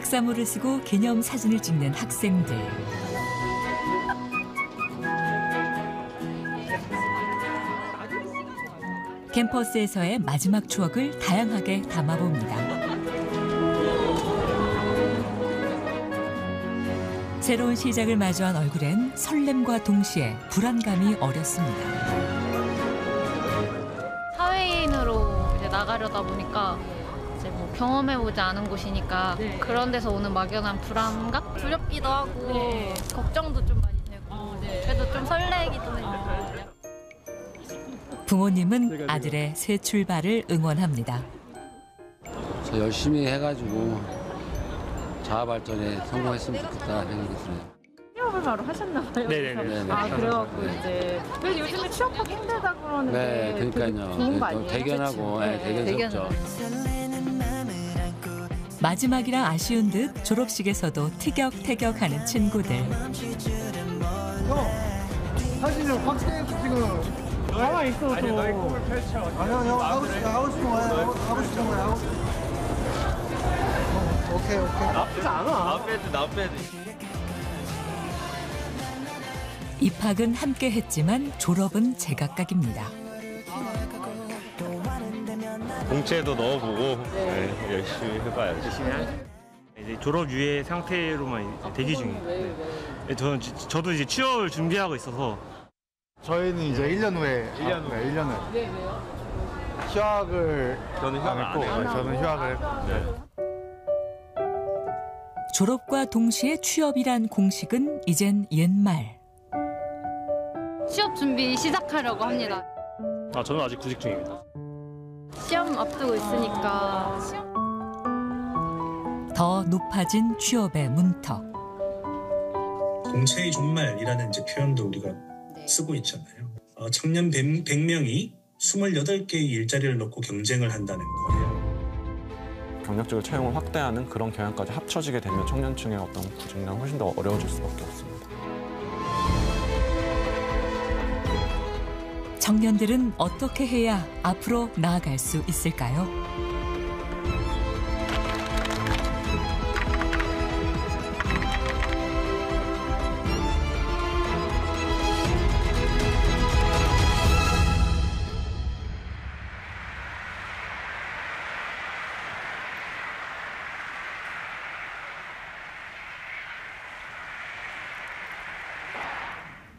특사물을 쓰고 기념 사진을 찍는 학생들. 캠퍼스에서의 마지막 추억을 다양하게 담아봅니다. 새로운 시작을 마주한 얼굴엔 설렘과 동시에 불안감이 어렸습니다. 사회인으로 이제 나가려다 보니까 이제 뭐 경험해보지 않은 곳이니까 그런 데서 오는 막연한 불안감? 두렵기도 하고 걱정도 좀 많이 되고 그래도 좀 설레기도 해요. 부모님은 아들의 새 출발을 응원합니다. 저 열심히 해가지고 자아 발전에 성공했으면 좋겠다 생각이 들어요. 취업을 바로 하셨나 봐요. 네네네. 아, 그래갖고 이제 왜 요즘에 취업하기 힘들다 그러는데 네, 그러니까요. 좋은 거 아니에요? 대견하고 대견스럽죠. 마지막이라 아쉬운 듯 졸업식에서도 티격태격하는 친구들. 사진 좀 확대해서 지금. 가만히 있어. 아니 너의 꿈을 펼쳐. 아니요, 형 하고 싶은 거야. 하고 싶은 거야. 오케이. 나쁘지 않아. 나 빼도. 입학은 함께 했지만 졸업은 제각각입니다. 공채도 넣어보고 열심히 해봐야지. 이제 졸업 유예 상태로만 이제 대기 중이에요. 저도 이제 취업을 준비하고 있어서. 저희는 이제 1년 후에 1년 후에. 네, 왜요? 휴학을 저는 휴학을 안 해요. 저는 휴학을 했고. 네. 졸업과 동시에 취업이란 공식은 이젠 옛말. 취업 준비 시작하려고 합니다. 저는 아직 구직 중입니다. 시험 앞두고 있으니까 더 높아진 취업의 문턱. 공채의 종말이라는 이제 표현도 우리가 쓰고 있잖아요. 청년 100명이 28개의 일자리를 놓고 경쟁을 한다는 거예요. 경력직을 채용을 확대하는 그런 경향까지 합쳐지게 되면 청년층의 어떤 구직량이 훨씬 더 어려워질 수밖에 없습니다. 청년들은 어떻게 해야 앞으로 나아갈 수 있을까요?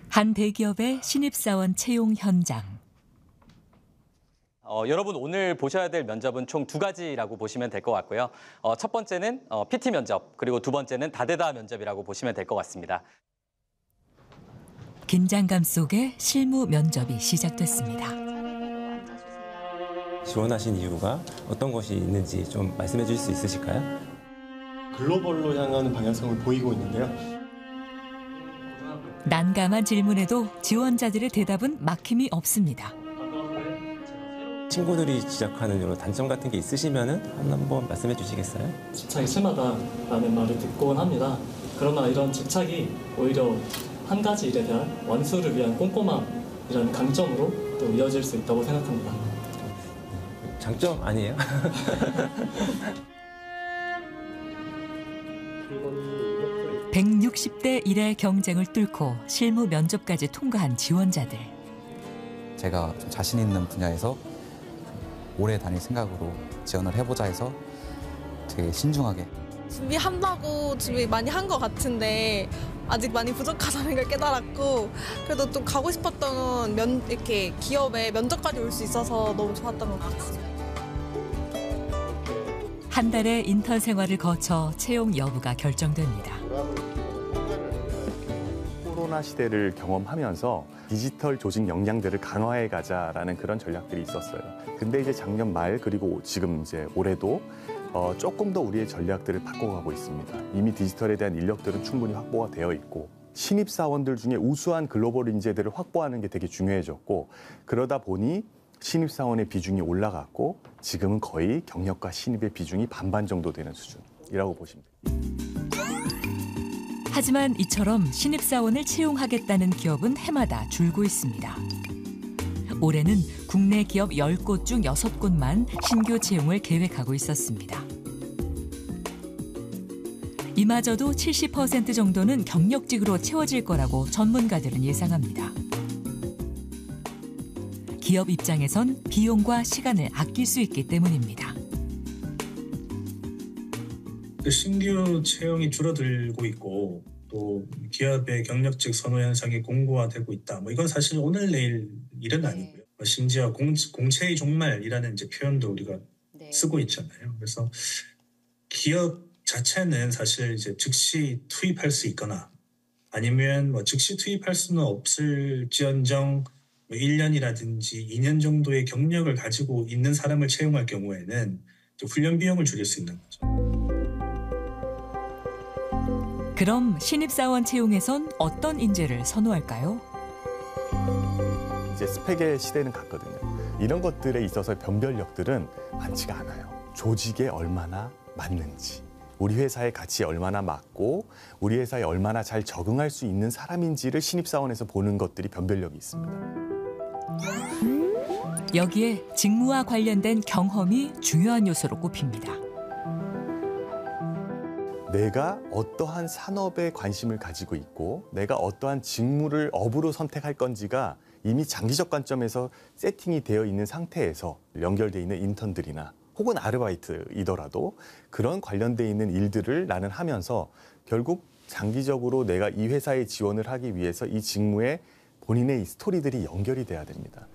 한 대기업의 신입사원 채용 현장. 여러분 오늘 보셔야 될 면접은 총 2가지라고 보시면 될 것 같고요. 첫 번째는 PT 면접, 그리고 두 번째는 다대다 면접이라고 보시면 될 것 같습니다. 긴장감 속에 실무 면접이 시작됐습니다. 지원하신 이유가 어떤 것이 있는지 좀 말씀해 주실 수 있으실까요? 글로벌로 향하는 방향성을 보이고 있는데요. 난감한 질문에도 지원자들의 대답은 막힘이 없습니다. 친구들이 지적하는 이런 단점 같은 게 있으시면은 한번 말씀해 주시겠어요? 집착이 심하다라는 말을 듣곤 합니다. 그러나 이런 집착이 오히려 한 가지 일에 대한 완수를 위한 꼼꼼함이라는 강점으로 또 이어질 수 있다고 생각합니다. 장점 아니에요? (160대 1의) 경쟁을 뚫고 실무 면접까지 통과한 지원자들. 제가 좀 자신 있는 분야에서 오래 다닐 생각으로 지원을 해보자 해서 되게 신중하게. 준비한다고 준비 많이 한 것 같은데 아직 많이 부족하다는 걸 깨달았고, 그래도 좀 가고 싶었던 이렇게 기업에 면접까지 올 수 있어서 너무 좋았던 것 같습니다. 한 달의 인턴 생활을 거쳐 채용 여부가 결정됩니다. 코로나 시대를 경험하면서 디지털 조직 역량들을 강화해 가자라는 그런 전략들이 있었어요. 근데 이제 작년 말 그리고 지금 이제 올해도 조금 더 우리의 전략들을 바꿔가고 있습니다. 이미 디지털에 대한 인력들은 충분히 확보가 되어 있고, 신입사원들 중에 우수한 글로벌 인재들을 확보하는 게 되게 중요해졌고, 그러다 보니 신입사원의 비중이 올라갔고 지금은 거의 경력과 신입의 비중이 반반 정도 되는 수준이라고 보시면 됩니다. 하지만 이처럼 신입사원을 채용하겠다는 기업은 해마다 줄고 있습니다. 올해는 국내 기업 10곳 중 6곳만 신규 채용을 계획하고 있었습니다. 이마저도 70% 정도는 경력직으로 채워질 거라고 전문가들은 예상합니다. 기업 입장에선 비용과 시간을 아낄 수 있기 때문입니다. 신규 채용이 줄어들고 있고 또 기업의 경력직 선호 현상이 공고화되고 있다. 이건 사실 오늘 내일 일은 아니고요. 심지어 공채의 종말이라는 이제 표현도 우리가 쓰고 있잖아요. 그래서 기업 자체는 사실 이제 즉시 투입할 수 있거나 아니면 즉시 투입할 수는 없을지언정 1년이라든지 2년 정도의 경력을 가지고 있는 사람을 채용할 경우에는 훈련 비용을 줄일 수 있는 거죠. 그럼 신입사원 채용에선 어떤 인재를 선호할까요? 이제 스펙의 시대는 갔거든요. 이런 것들에 있어서 변별력들은 많지가 않아요. 조직에 얼마나 맞는지, 우리 회사의 가치에 얼마나 맞고 우리 회사에 얼마나 잘 적응할 수 있는 사람인지를 신입사원에서 보는 것들이 변별력이 있습니다. 여기에 직무와 관련된 경험이 중요한 요소로 꼽힙니다. 내가 어떠한 산업에 관심을 가지고 있고 내가 어떠한 직무를 업으로 선택할 건지가 이미 장기적 관점에서 세팅이 되어 있는 상태에서 연결되어 있는 인턴들이나 혹은 아르바이트이더라도 그런 관련되어 있는 일들을 나는 하면서 결국 장기적으로 내가 이 회사에 지원을 하기 위해서 이 직무에 본인의 이 스토리들이 연결이 돼야 됩니다.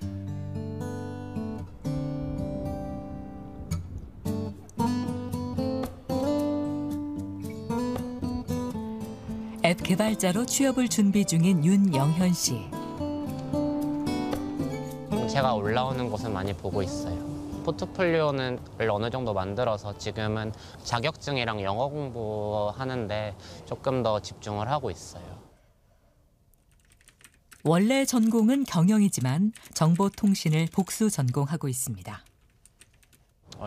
앱 개발자로 취업을 준비 중인 윤영현 씨. 제가 올라오는 곳은 많이 보고 있어요. 포트폴리오를 어느 정도 만들어서 지금은 자격증이랑 영어 공부하는데 조금 더 집중을 하고 있어요. 원래 전공은 경영이지만 정보통신을 복수 전공하고 있습니다.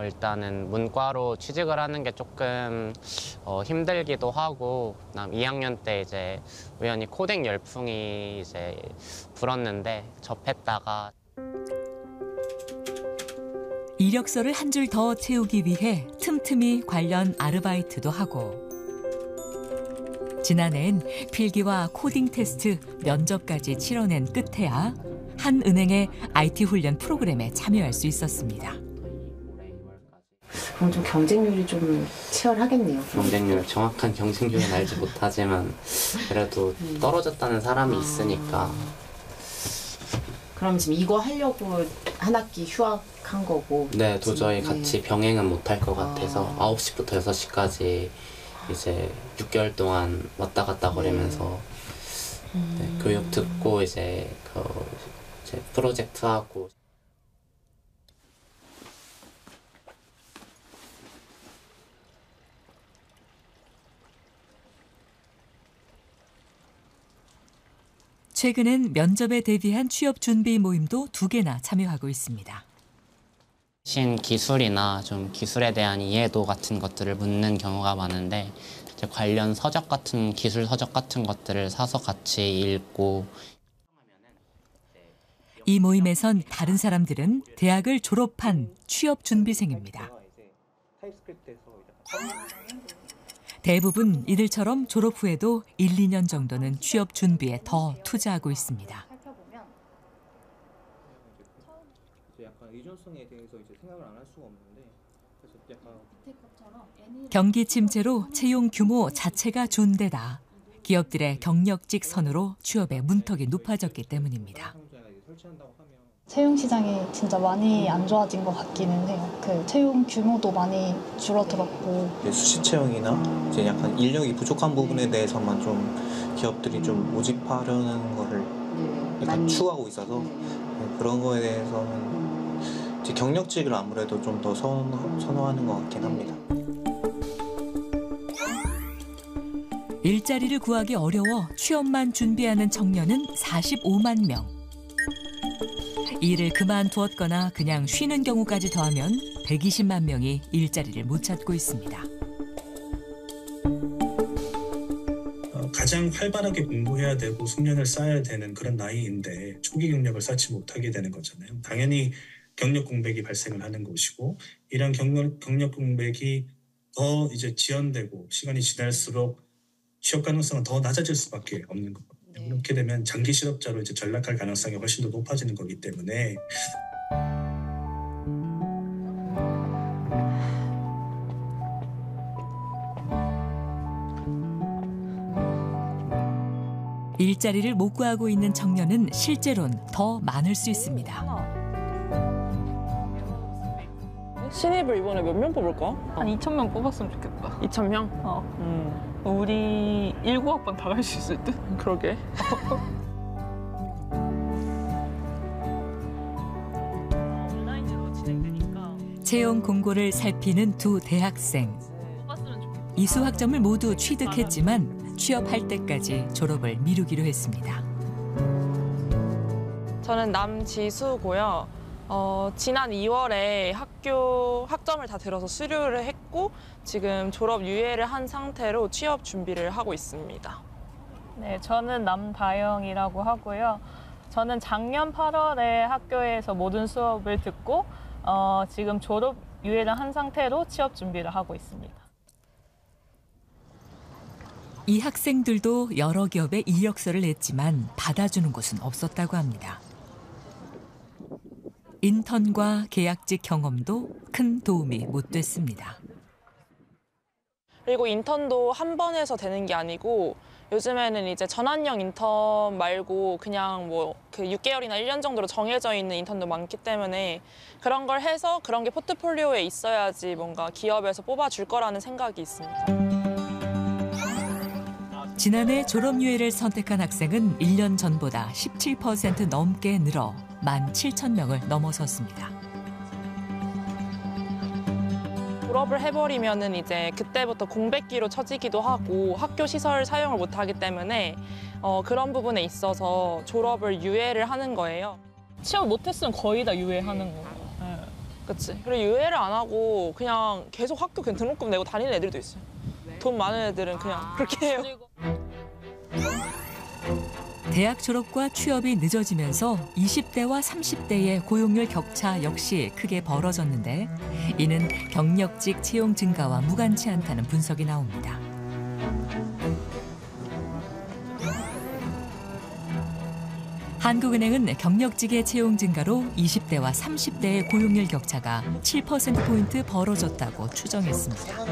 일단은 문과로 취직을 하는 게 조금 힘들기도 하고 2학년 때 이제 우연히 코딩 열풍이 이제 불었는데 접했다가 이력서를 한 줄 더 채우기 위해 틈틈이 관련 아르바이트도 하고 지난해엔 필기와 코딩 테스트, 면접까지 치러낸 끝에야 한 은행의 IT 훈련 프로그램에 참여할 수 있었습니다. 그럼 좀 경쟁률이 좀 치열하겠네요. 정확한 경쟁률은 알지 못하지만 그래도 떨어졌다는 사람이 있으니까. 그럼 지금 이거 하려고 한 학기 휴학한 거고? 네, 도저히 같이 병행은 못할 것 같아서 9시부터 6시까지 이제 6개월 동안 왔다 갔다 거리면서 교육 듣고 이제 프로젝트 하고. 최근엔 면접에 대비한 취업 준비 모임도 2개나 참여하고 있습니다. 기술이나 좀 기술에 대한 이해도 같은 것들을 묻는 경우가 많은데 이제 관련 서적 같은 기술 서적 같은 것들을 사서 같이 읽고. 이 모임에선 다른 사람들은 대학을 졸업한 취업 준비생입니다. 대부분 이들처럼 졸업 후에도 1, 2년 정도는 취업 준비에 더 투자하고 있습니다. 의존성에 대해서 이제 생각을 안 할 수가 없는데 그래서 약간 경기 침체로 채용 규모 자체가 준데다 기업들의 경력직 선으로 취업의 문턱이 높아졌기 때문입니다. 채용 시장이 진짜 많이 안 좋아진 것 같기는 해요. 그 채용 규모도 많이 줄어들었고 수시 채용이나 이제 약간 인력이 부족한 부분에 대해서만 좀 기업들이 좀 모집하려는 거를 약간 추구하고 있어서 그런 거에 대해서는 이제 경력직을 아무래도 좀 더 선호하는 것 같긴 합니다. 일자리를 구하기 어려워 취업만 준비하는 청년은 45만 명. 일을 그만두었거나 그냥 쉬는 경우까지 더하면 120만 명이 일자리를 못 찾고 있습니다. 가장 활발하게 공부해야 되고 숙련을 쌓아야 되는 그런 나이인데 초기 경력을 쌓지 못하게 되는 거잖아요. 당연히 경력 공백이 발생을 하는 것이고 이런 경력 공백이 더 이제 지연되고 시간이 지날수록 취업 가능성은 더 낮아질 수밖에 없는 거거든요. 그렇게 되면 장기 실업자로 이제 전락할 가능성이 훨씬 더 높아지는 거기 때문에 일자리를 못 구하고 있는 청년은 실제로는 더 많을 수 있습니다. 신입을 이번에 몇 명 뽑을까? 한 2,000명 뽑았으면 좋겠다. 2,000명? 우리 19학번 다 갈 수 있을 듯? 그러게. 채용 공고를 살피는 두 대학생. 이수 학점을 모두 취득했지만 취업할 때까지 졸업을 미루기로 했습니다. 저는 남지수고요. 지난 2월에 학점을 다 들어서 수료를 했고 지금 졸업 유예를 한 상태로 취업 준비를 하고 있습니다. 네, 저는 남다영이라고 하고요. 저는 작년 8월에 학교에서 모든 수업을 듣고 지금 졸업 유예를 한 상태로 취업 준비를 하고 있습니다. 이 학생들도 여러 기업에 이력서를 냈지만 받아주는 곳은 없었다고 합니다. 인턴과 계약직 경험도 큰 도움이 못 됐습니다. 그리고 인턴도 한 번 해서 되는 게 아니고 요즘에는 이제 전환형 인턴 말고 그냥 뭐 그 6개월이나 1년 정도로 정해져 있는 인턴도 많기 때문에 그런 걸 해서 그런 게 포트폴리오에 있어야지 뭔가 기업에서 뽑아줄 거라는 생각이 있습니다. 지난해 졸업유예를 선택한 학생은 1년 전보다 17% 넘게 늘어 17,000명을 넘어섰습니다. 졸업을 해버리면은 이제 그때부터 공백기로 쳐지기도 하고 학교 시설 사용을 못 하기 때문에 그런 부분에 있어서 졸업을 유예를 하는 거예요. 취업 못했으면 거의 다 유예하는 거예요. 네. 그치. 그리고 유예를 안 하고 그냥 계속 학교 그냥 등록금 내고 다니는 애들도 있어요. 돈 많은 애들은 그냥 그렇게 해요. 대학 졸업과 취업이 늦어지면서 20대와 30대의 고용률 격차 역시 크게 벌어졌는데 이는 경력직 채용 증가와 무관치 않다는 분석이 나옵니다. 한국은행은 경력직의 채용 증가로 20대와 30대의 고용률 격차가 7%포인트 벌어졌다고 추정했습니다.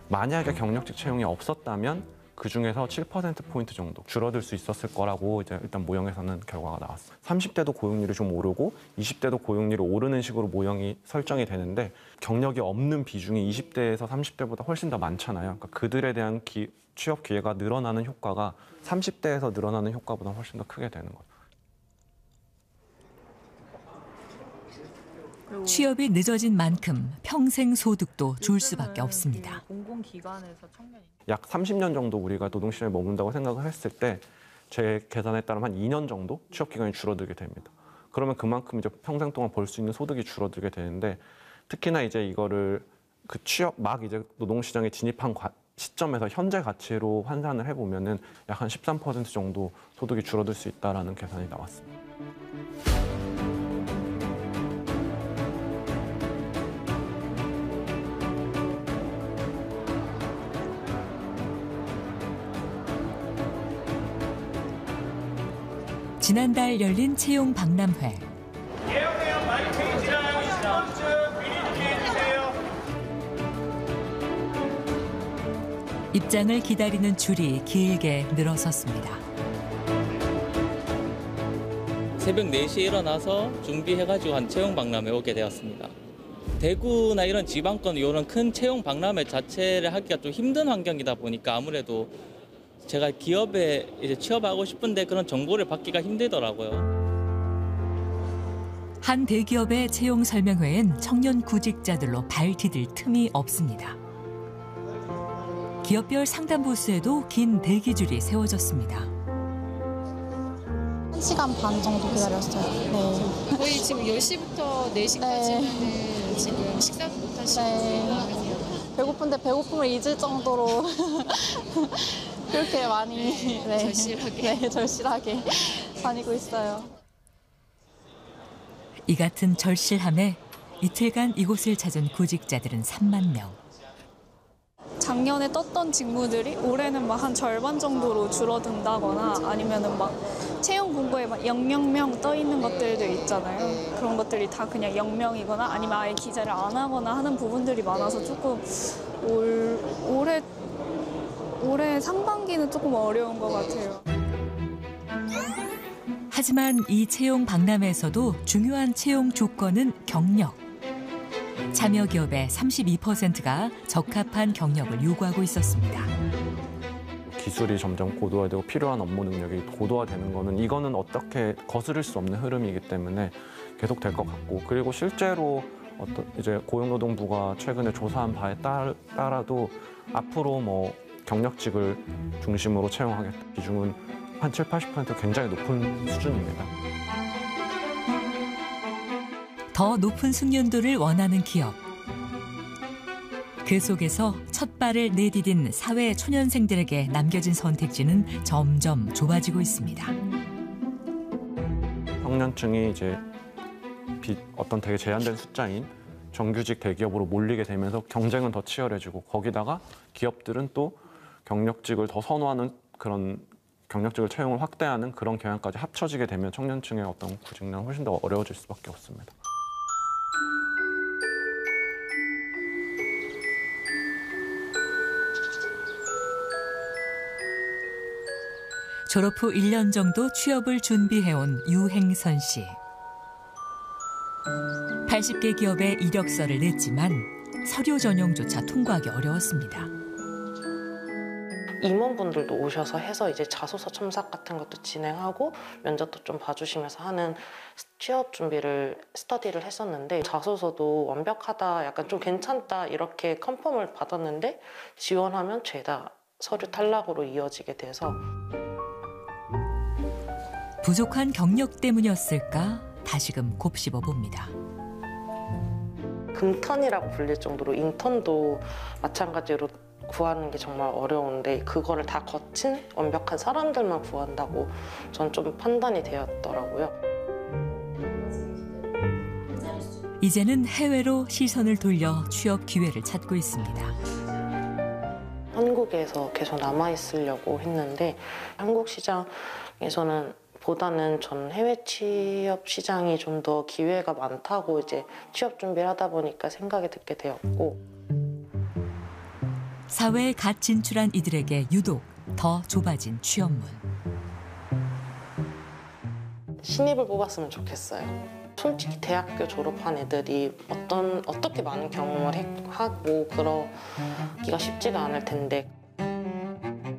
만약에 경력직 채용이 없었다면 그중에서 7%포인트 정도 줄어들 수 있었을 거라고 이제 일단 모형에서는 결과가 나왔어요. 30대도 고용률이 좀 오르고 20대도 고용률이 오르는 식으로 모형이 설정이 되는데 경력이 없는 비중이 20대에서 30대보다 훨씬 더 많잖아요. 그러니까 그들에 대한 취업 기회가 늘어나는 효과가 30대에서 늘어나는 효과보다 훨씬 더 크게 되는 거죠. 취업이 늦어진 만큼 평생 소득도 줄 수밖에 없습니다. 공공기관에서 청년이 약 30년 정도 우리가 노동시장에 머문다고 생각을 했을 때 제 계산에 따르면 한 2년 정도 취업 기간이 줄어들게 됩니다. 그러면 그만큼 이제 평생 동안 벌 수 있는 소득이 줄어들게 되는데 특히나 이제 이거를 그 취업 막 이제 노동시장에 진입한 시점에서 현재 가치로 환산을 해보면은 약 한 13% 정도 소득이 줄어들 수 있다라는 계산이 나왔습니다. 지난달 열린 채용 박람회. 입장을 기다리는 줄이 길게 늘어섰습니다. 새벽 4시에 일어나서 준비해가지고 한 채용 박람회에 오게 되었습니다. 대구나 이런 지방권 이런 큰 채용 박람회 자체를 하기가 좀 힘든 환경이다 보니까 아무래도 제가 기업에 이제 취업하고 싶은데 그런 정보를 받기가 힘들더라고요. 한 대기업의 채용 설명회엔 청년 구직자들로 발 디딜 틈이 없습니다. 기업별 상담 부스에도 긴 대기줄이 세워졌습니다. 1시간 반 정도 기다렸어요. 네. 거의 지금 10시부터 4시까지는 네. 지금 식사도 못 하시고 네. 배고픈데 배고픔을 잊을 정도로 그렇게 많이 네, 절실하게. 네, 절실하게 다니고 있어요. 이 같은 절실함에 이틀간 이곳을 찾은 구직자들은 3만 명. 작년에 떴던 직무들이 올해는 막 한 절반 정도로 줄어든다거나 아니면은 막 채용 공고에 막 0명 떠 있는 것들도 있잖아요. 그런 것들이 다 그냥 0명이거나 아니면 아예 기재를 안 하거나 하는 부분들이 많아서 조금 올해 상반기는 조금 어려운 것 같아요. 하지만 이 채용 박람회에서도 중요한 채용 조건은 경력. 참여 기업의 32%가 적합한 경력을 요구하고 있었습니다. 기술이 점점 고도화되고 필요한 업무 능력이 고도화되는 거는 이거는 어떻게 거스를 수 없는 흐름이기 때문에 계속 될 것 같고, 그리고 실제로 이제 고용노동부가 최근에 조사한 바에 따라도 앞으로 뭐 경력직을 중심으로 채용하겠다 비중은 한 70-80% 굉장히 높은 수준입니다. 더 높은 숙련도를 원하는 기업. 그 속에서 첫 발을 내디딘 사회 초년생들에게 남겨진 선택지는 점점 좁아지고 있습니다. 청년층이 이제 어떤 되게 제한된 숫자인 정규직 대기업으로 몰리게 되면서 경쟁은 더 치열해지고, 거기다가 기업들은 또 경력직을 더 선호하는 그런 경력직을 채용을 확대하는 그런 경향까지 합쳐지게 되면 청년층의 어떤 구직난은 훨씬 더 어려워질 수밖에 없습니다. 졸업 후 1년 정도 취업을 준비해온 유행선 씨. 80개 기업에 이력서를 냈지만 서류 전형조차 통과하기 어려웠습니다. 임원분들도 오셔서 해서 이제 자소서 첨삭 같은 것도 진행하고 면접도 좀 봐주시면서 하는 취업 준비를 스터디를 했었는데, 자소서도 완벽하다, 약간 좀 괜찮다 이렇게 컨펌을 받았는데 지원하면 죄다 서류 탈락으로 이어지게 돼서 부족한 경력 때문이었을까 다시금 곱씹어 봅니다. 금턴이라고 불릴 정도로 인턴도 마찬가지로 구하는 게 정말 어려운데 그거를 다 거친 완벽한 사람들만 구한다고 전 좀 판단이 되었더라고요. 이제는 해외로 시선을 돌려 취업 기회를 찾고 있습니다. 한국에서 계속 남아있으려고 했는데 한국 시장에서는 보다는 전 해외 취업 시장이 좀 더 기회가 많다고 이제 취업 준비를 하다 보니까 생각이 듣게 되었고, 사회에 갓 진출한 이들에게 유독 더 좁아진 취업문. 신입을 뽑았으면 좋겠어요. 솔직히 대학교 졸업한 애들이 어떻게 많은 경험을 하고 그러기가 쉽지가 않을 텐데.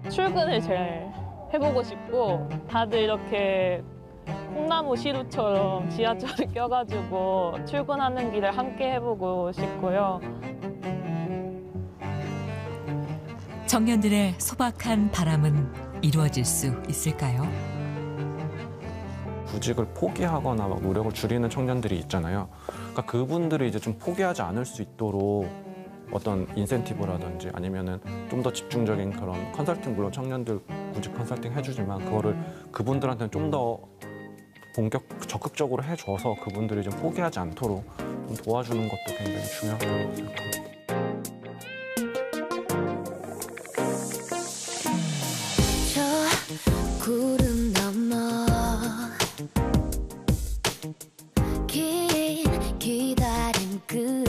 출근을 제일 해보고 싶고, 다들 이렇게 콩나무 시루처럼 지하철에 껴가지고 출근하는 길을 함께 해보고 싶고요. 청년들의 소박한 바람은 이루어질 수 있을까요? 구직을 포기하거나 막 노력을 줄이는 청년들이 있잖아요. 그러니까 그분들이 이제 좀 포기하지 않을 수 있도록 어떤 인센티브라든지 아니면은 좀 더 집중적인 그런 컨설팅, 물론 청년들 구직 컨설팅 해주지만 그거를 그분들한테는 좀 더 적극적으로 해줘서 그분들이 좀 포기하지 않도록 좀 도와주는 것도 굉장히 중요하다고 생각합니다. 저 구름 넘어 긴 기다림 끝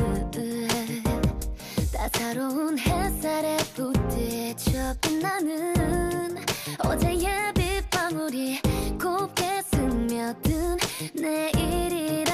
따사로운 햇살에 부딪혀 빛나는 어제의 빗방울이 곱게 스며든 내일이라